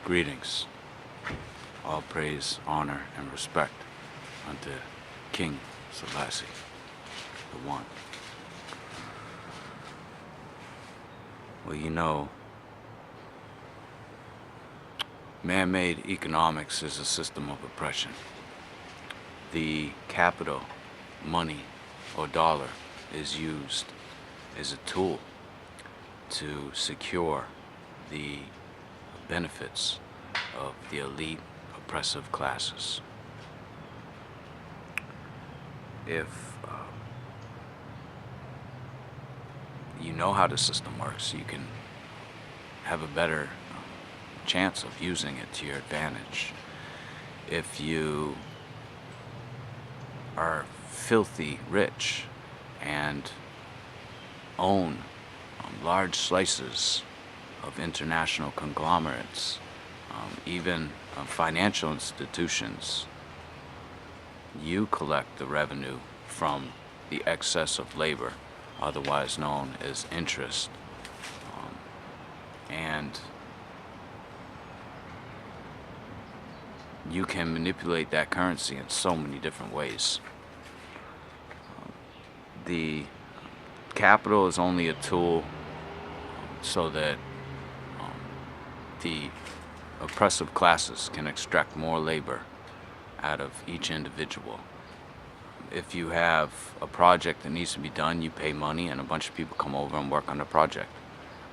Greetings. All praise, honor, and respect unto King Selassie, the One. Well, you know, man-made economics is a system of oppression. The capital, money, or dollar is used as a tool to secure the benefits of the elite oppressive classes. If you know how the system works, you can have a better chance of using it to your advantage. If you are filthy rich and own large slices of international conglomerates, even financial institutions, you collect the revenue from the excess of labor, otherwise known as interest, and you can manipulate that currency in so many different ways. The capital is only a tool so that the oppressive classes can extract more labor out of each individual. If you have a project that needs to be done, you pay money and a bunch of people come over and work on the project.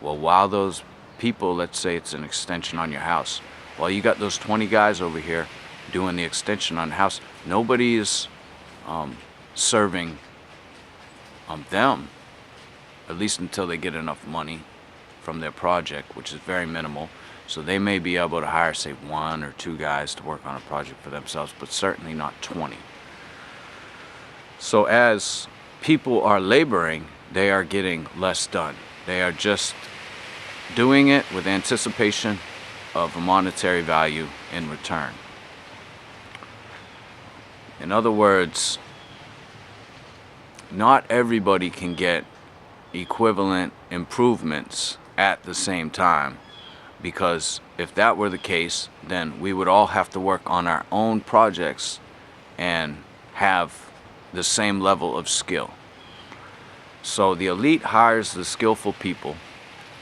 Well, while those people, let's say it's an extension on your house, while you got those 20 guys over here doing the extension on the house, nobody is serving them, at least until they get enough money from their project, which is very minimal. So they may be able to hire, say, 1 or 2 guys to work on a project for themselves, but certainly not 20. So as people are laboring, they are getting less done. They are just doing it with anticipation of a monetary value in return. In other words, not everybody can get equivalent improvements at the same time, because if that were the case, then we would all have to work on our own projects and have the same level of skill. So the elite hires the skillful people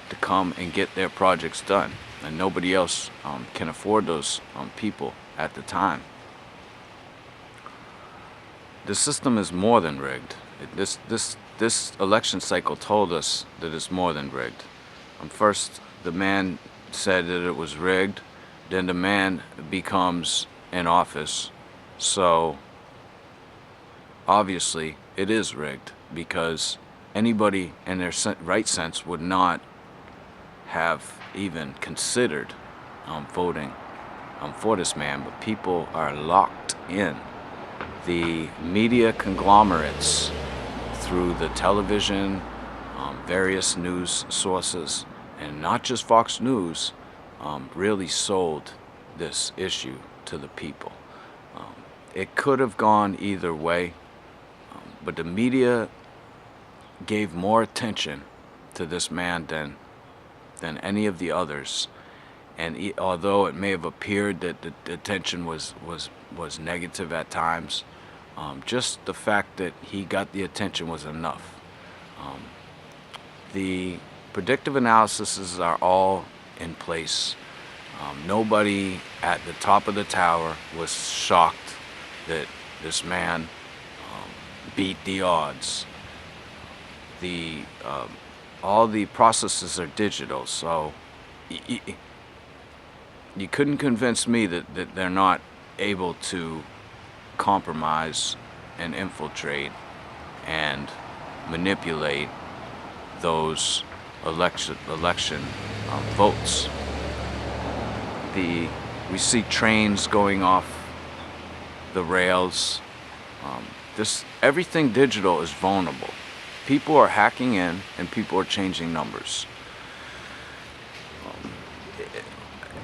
to come and get their projects done, and nobody else can afford those people at the time. The system is more than rigged. This election cycle told us that it's more than rigged. First, the man said that it was rigged, then the man becomes in office, so obviously it is rigged, because anybody in their right sense would not have even considered voting for this man, but people are locked in. The media conglomerates, through the television, various news sources, and not just Fox News, really sold this issue to the people. It could have gone either way, but the media gave more attention to this man than any of the others. And although it may have appeared that the attention was negative at times, just the fact that he got the attention was enough. The predictive analyses are all in place. Nobody at the top of the tower was shocked that this man beat the odds. All the processes are digital, so you couldn't convince me that they're not able to compromise and infiltrate and manipulate those election votes. We see trains going off the rails. Everything digital is vulnerable. People are hacking in and people are changing numbers.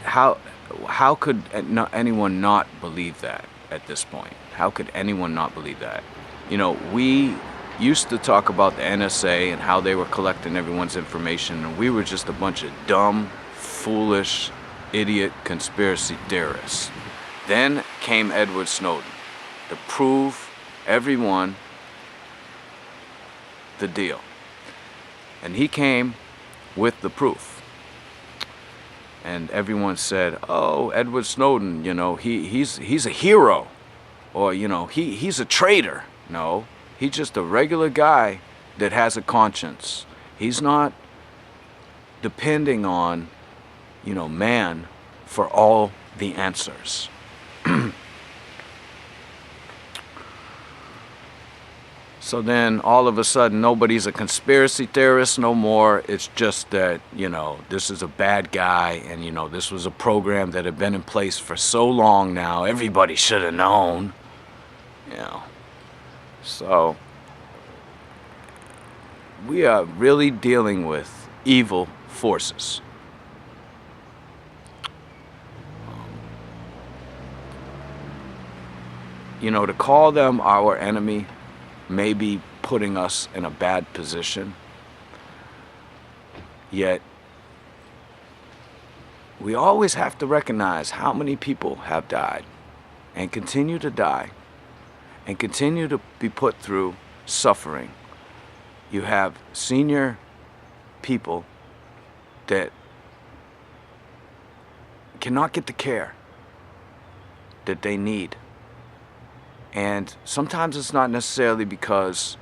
How could anyone not believe that at this point? How could anyone not believe that? You know, we used to talk about the NSA and how they were collecting everyone's information, and we were just a bunch of dumb, foolish, idiot conspiracy theorists. Then came Edward Snowden to prove everyone the deal. And he came with the proof. And everyone said, oh, Edward Snowden, you know, he's a hero. Or, you know, he's a traitor. No, he's just a regular guy that has a conscience. He's not depending on, you know, man for all the answers. So then all of a sudden nobody's a conspiracy theorist no more. It's just that, you know, this is a bad guy, and, you know, this was a program that had been in place for so long now. Everybody should have known, you know. So we are really dealing with evil forces. You know, to call them our enemy may be putting us in a bad position, yet we always have to recognize how many people have died and continue to die and continue to be put through suffering. You have senior people that cannot get the care that they need. And sometimes it's not necessarily because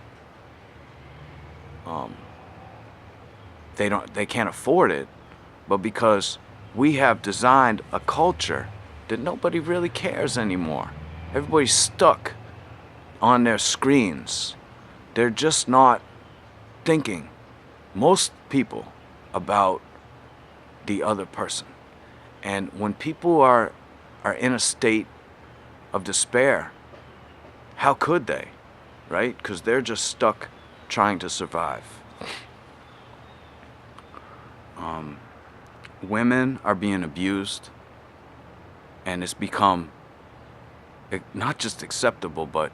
they can't afford it, but because we have designed a culture that nobody really cares anymore. Everybody's stuck on their screens. They're just not thinking, most people, about the other person. And when people are in a state of despair, how could they, right? Because they're just stuck trying to survive. Women are being abused, and it's become not just acceptable, but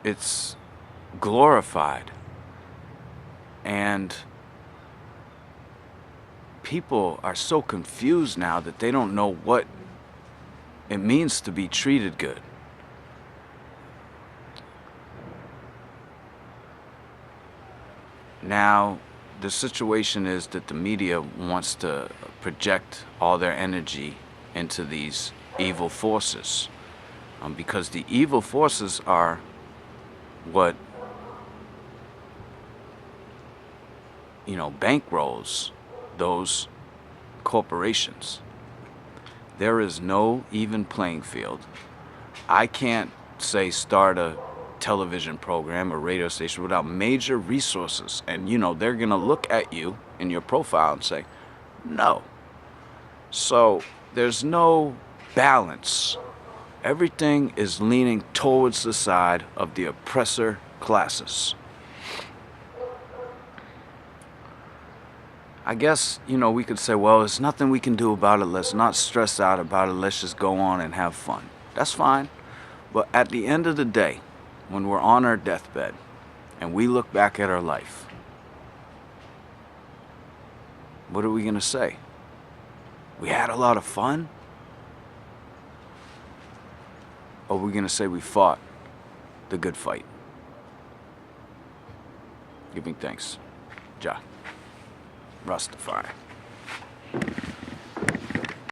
it's glorified. And people are so confused now that they don't know what it means to be treated good. Now, the situation is that the media wants to project all their energy into these evil forces, because the evil forces are what, you know, bankrolls those corporations. There is no even playing field. I can't say start a television program or radio station without major resources, and, you know, they're gonna look at you in your profile and say no. So there's no balance. Everything is leaning towards the side of the oppressor classes. I guess, you know, we could say, well, there's nothing we can do about it. Let's not stress out about it. Let's just go on and have fun. That's fine. But at the end of the day, when we're on our deathbed and we look back at our life, what are we going to say? We had a lot of fun? Or are we going to say we fought the good fight? Giving thanks. Jah. Rastafari.